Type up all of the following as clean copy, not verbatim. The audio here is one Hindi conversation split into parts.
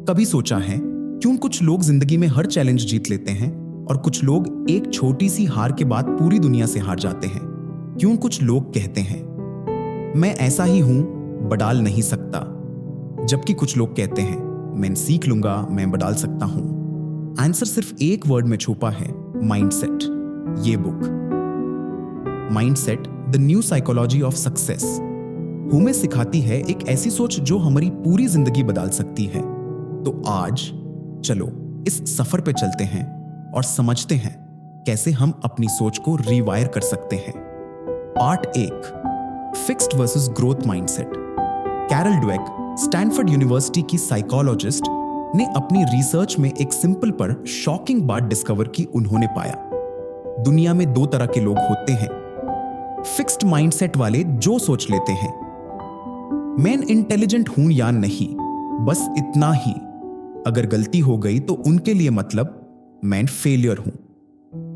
कभी सोचा है क्यों कुछ लोग जिंदगी में हर चैलेंज जीत लेते हैं और कुछ लोग एक छोटी सी हार के बाद पूरी दुनिया से हार जाते हैं? क्यों कुछ लोग कहते हैं मैं ऐसा ही हूं, बदल नहीं सकता, जबकि कुछ लोग कहते हैं मैं सीख लूंगा, मैं बदल सकता हूं? आंसर सिर्फ एक वर्ड में छुपा है, माइंडसेट। ये book mindset the new psychology of success हमें सिखाती है एक ऐसी सोच जो हमारी पूरी जिंदगी बदल सकती है। तो आज चलो इस सफर पे चलते हैं और समझते हैं कैसे हम अपनी सोच को रीवायर कर सकते हैं। Part 1, fixed versus growth mindset. Carol Dweck, Stanford University की साइकोलॉजिस्ट, ने अपनी रिसर्च में एक सिंपल पर शॉकिंग बात डिस्कवर की। उन्होंने पाया दुनिया में दो तरह के लोग होते हैं। फिक्स्ड माइंडसेट वाले जो सोच लेते हैं मैं इंटेलिजेंट हूं या नहीं, बस इतना ही, अगर गलती हो गई तो उनके लिए मतलब मैं फेलियर हूं।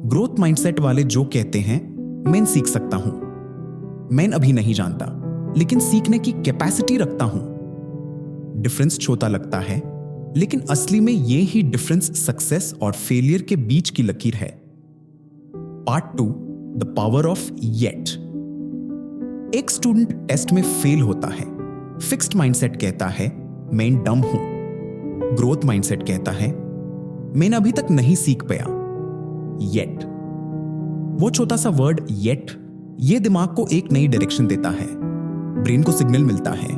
ग्रोथ माइंडसेट वाले जो कहते हैं मैं सीख सकता हूं, मैं अभी नहीं जानता लेकिन सीखने की कैपेसिटी रखता हूं। डिफरेंस छोटा लगता है लेकिन असली में यह ही डिफरेंस सक्सेस और फेलियर के बीच की लकीर है। Part 2, the power of yet. एक स्टूडेंट टेस्ट में फेल होता है। फिक्स्ड माइंडसेट कहता है मैं डम हूं। ग्रोथ माइंडसेट कहता है मैंने अभी तक नहीं सीख पाया। येट, वो छोटा सा वर्ड येट, ये दिमाग को एक नई डायरेक्शन देता है। ब्रेन को सिग्नल मिलता है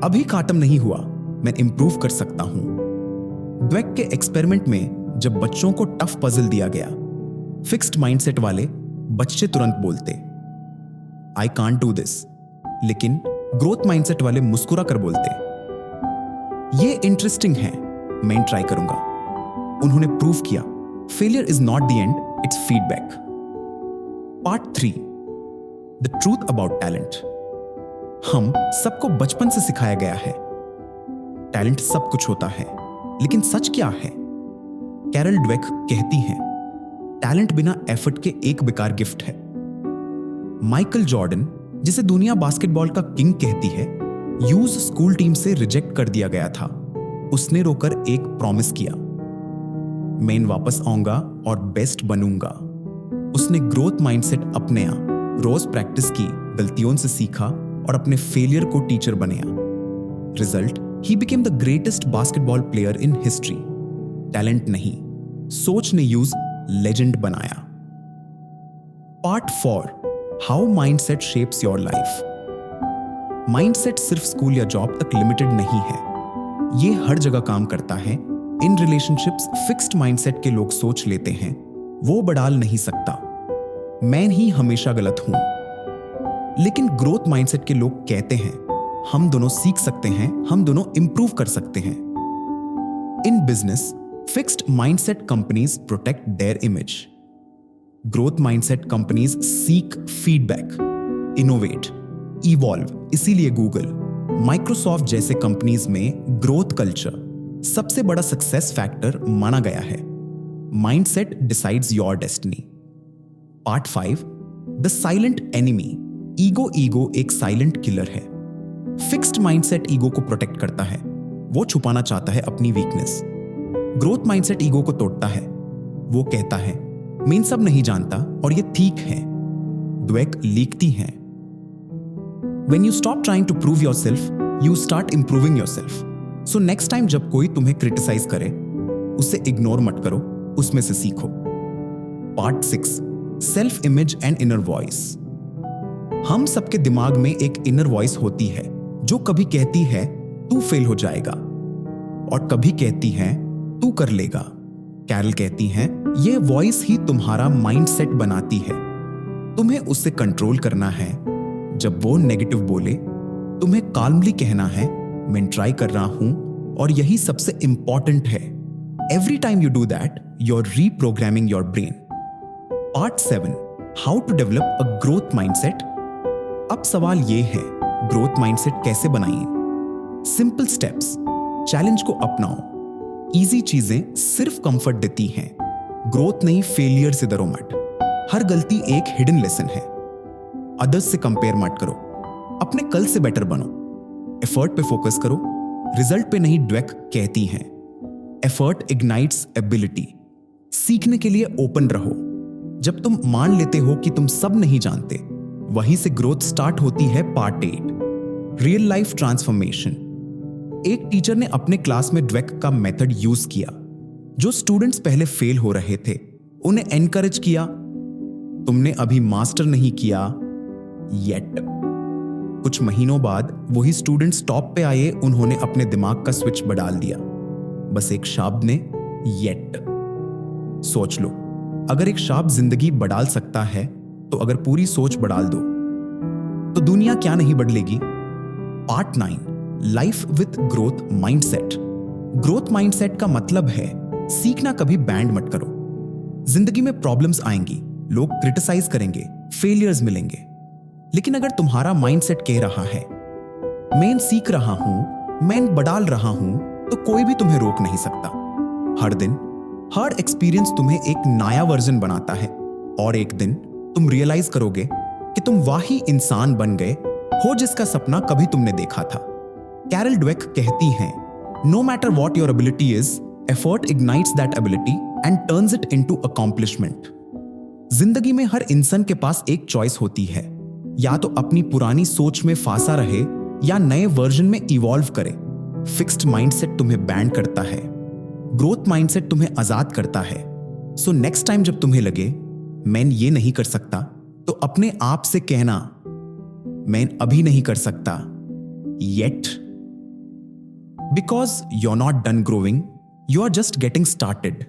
अभी खत्म नहीं हुआ, मैं इंप्रूव कर सकता हूं। ड्वेक के एक्सपेरिमेंट में जब बच्चों को टफ पजल दिया गया, फिक्स्ड माइंडसेट वाले बच्चे तुरंत बोलते आई कांट डू दिस, लेकिन ग्रोथ माइंडसेट वाले मुस्कुरा कर बोलते ये इंटरेस्टिंग है, मैं ट्राई करूंगा। उन्होंने प्रूव किया failure is not the end, it's feedback. Part 3, the truth about talent. हम सबको बचपन से सिखाया गया है टैलेंट सब कुछ होता है, लेकिन सच क्या है? कैरल ड्वेक कहती हैं टैलेंट बिना एफर्ट के एक बेकार गिफ्ट है। माइकल जॉर्डन, जिसे दुनिया बास्केटबॉल का किंग कहती है, यूज स्कूल टीम से रिजेक्ट कर दिया गया था। उसने रोकर एक प्रॉमिस किया मैं वापस आऊंगा और बेस्ट बनूंगा। उसने ग्रोथ माइंडसेट अपनाया, रोज प्रैक्टिस की, गलतियों से सीखा और अपने फेलियर को टीचर बनाया। Result, he became the greatest basketball player in history. Talent नहीं, सोच ने यूज लेजेंड बनाया। Part 4, how mindset shapes your life. Mindset सिर्फ स्कूल या जॉब तक लिमिटेड नहीं है, ये हर जगह काम करता है। इन रिलेशनशिप्स फिक्स्ड माइंडसेट के लोग सोच लेते हैं वो बदल नहीं सकता, मैं ही हमेशा गलत हूं। लेकिन ग्रोथ माइंडसेट के लोग कहते हैं हम दोनों सीख सकते हैं, हम दोनों इंप्रूव कर सकते हैं। In business, fixed mindset companies protect their image. Growth mindset companies seek feedback, innovate, evolve. इसीलिए गूगल, माइक्रोसॉफ्ट जैसे कंपनीज में ग्रोथ कल्चर सबसे बड़ा सक्सेस फैक्टर माना गया है। Mindset decides your destiny. Part 5, the silent enemy. Ego एक साइलेंट किलर है। फिक्स्ड माइंडसेट ईगो को प्रोटेक्ट करता है, वो छुपाना चाहता है अपनी वीकनेस। ग्रोथ माइंडसेट ईगो को तोड़ता है, वो कहता है मैं सब नहीं जानता और ये ठीक है। ड्वेक लिखती हैं When you stop trying to prove yourself, you start improving yourself. So next time जब कोई तुम्हें क्रिटिसाइज करे, उसे इग्नोर मत करो, उसमें से सीखो। Part 6, self image and inner voice. हम सबके दिमाग में एक इनर वॉइस होती है जो कभी कहती है तू फेल हो जाएगा और कभी कहती है तू कर लेगा। कैरल कहती हैं ये वॉइस ही तुम्हारा माइंडसेट बनाती है। तुम्हें उससे कंट्रोल करना है। जब वो नेगेटिव बोले, तुम्हें काल्मली कहना है मैं ट्राई कर रहा हूं और यही सबसे इंपॉर्टेंट है। Every time you do that, you are reprogramming your brain. Part 7, how to develop a growth mindset. अब सवाल ये है ग्रोथ माइंडसेट कैसे बनाएं? सिंपल स्टेप्स, चैलेंज को अपनाओ। इजी चीजें सिर्फ कंफर्ट देती हैं, ग्रोथ नहीं, फेलियर से डरो मत। हर गलती एक हिडन लेसन है। अदर्स से कंपेयर मत करो, अपने कल से बेटर बनो। एफर्ट पे फोकस करो, रिजल्ट पे नहीं ड्वेक कहती हैं, एफर्ट इग्नाइट्स एबिलिटी। सीखने के लिए ओपन रहो। जब तुम मान लेते हो कि तुम सब नहीं जानते, वहीं से ग्रोथ स्टार्ट होती है। Part 8, real life transformation. एक टीचर ने अपने क्लास में ड्वेक का मेथड यूज किया। जो स्टूडेंट्स पहले फेल हो रहे थे उन्हें एनकरेज किया, तुमने अभी मास्टर नहीं किया येट। कुछ महीनों बाद वही स्टूडेंट्स टॉप पे आए, उन्होंने अपने दिमाग का स्विच बदल दिया, बस एक शब्द ने, येट। सोच लो, अगर एक शब्द जिंदगी बदल सकता है तो अगर पूरी सोच बदल दो तो दुनिया क्या नहीं बदलेगी। Part 9, life with growth mindset. Growth mindset का मतलब है सीखना कभी बैंड मत करो। जिंदगी में प्रॉब्लम्स आएंगी, लोग क्रिटिसाइज करेंगे, फेलियर्स मिलेंगे, लेकिन अगर तुम्हारा माइंडसेट कह रहा है मैं सीख रहा हूं, मैं बदल रहा हूं, तो कोई भी तुम्हें रोक नहीं सकता। हर दिन, हर एक्सपीरियंस तुम्हें एक नया वर्जन बनाता है और एक दिन तुम रियलाइज करोगे कि तुम वही इंसान बन गए हो जिसका सपना कभी तुमने देखा था। कैरल ड्वेक कहती हैं, no matter what your ability is, effort ignites that ability and turns it into accomplishment. जिंदगी में हर इंसान के पास एक चॉइस होती है, या तो अपनी पुरानी सोच में फांसा रहे या नए वर्जन में इवॉल्व करे। फिक्स्ड माइंडसेट तुम्हें बैंड करता है, ग्रोथ माइंडसेट तुम्हें आजाद करता है। सो नेक्स्ट टाइम जब तुम्हें लगे मैं ये नहीं कर सकता, तो अपने आप से कहना, मैं अभी नहीं कर सकता yet, because you're not done growing, you are just getting started.